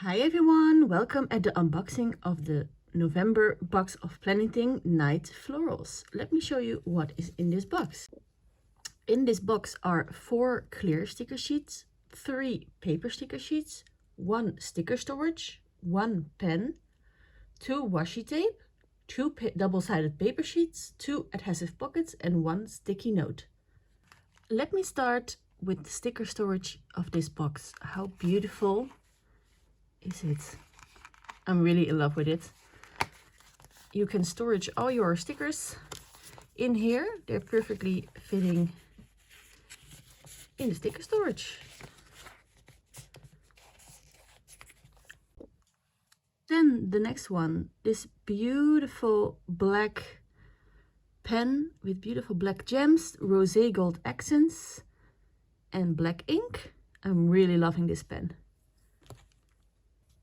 Hi everyone, welcome at the unboxing of the November box of Planything Night Florals. Let me show you what is in this box. In this box are 4 clear sticker sheets, 3 paper sticker sheets, 1 sticker storage, 1 pen, 2 washi tape, 2 double-sided paper sheets, 2 adhesive pockets and 1 sticky note. Let me start with the sticker storage of this box. How beautiful is it? I'm really in love with it. You can storage all your stickers in here. They're perfectly fitting in the sticker storage. Then the next one, this beautiful black pen with beautiful black gems, rosé gold accents and black ink. I'm really loving this pen.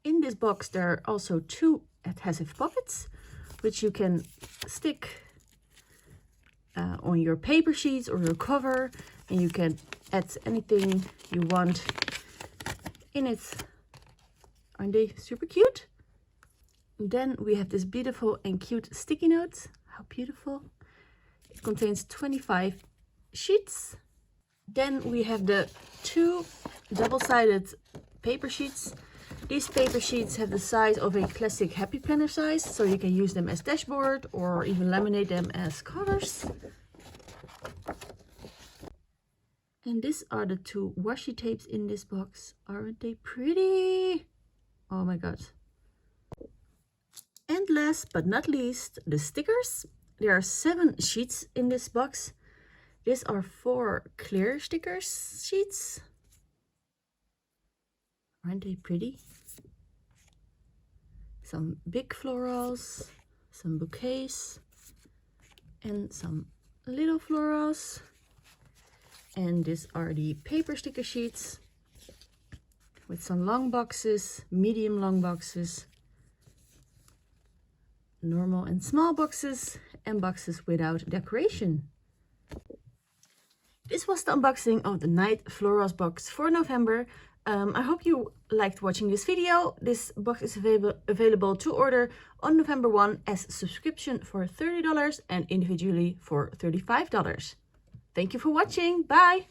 In this box there are also 2 adhesive pockets which you can stick on your paper sheets or your cover, and you can add anything you want in it. Aren't they super cute? And then we have this beautiful and cute sticky note. How beautiful. It contains 25 sheets. Then we have the 2 double-sided paper sheets. These paper sheets have the size of a classic Happy Planner size, so you can use them as dashboard or even laminate them as covers. And these are the 2 washi tapes in this box. Aren't they pretty? Oh my god. And last but not least, the stickers. There are 7 sheets in this box. These are 4 clear stickers sheets. Aren't they pretty? Some big florals, some bouquets, and some little florals. And these are the paper sticker sheets with some long boxes, medium long boxes, normal and small boxes, and boxes without decoration. This was the unboxing of the Night Florals box for November. I hope you liked watching this video. This box is available to order on November 1 as subscription for $30 and individually for $35. Thank you for watching. Bye!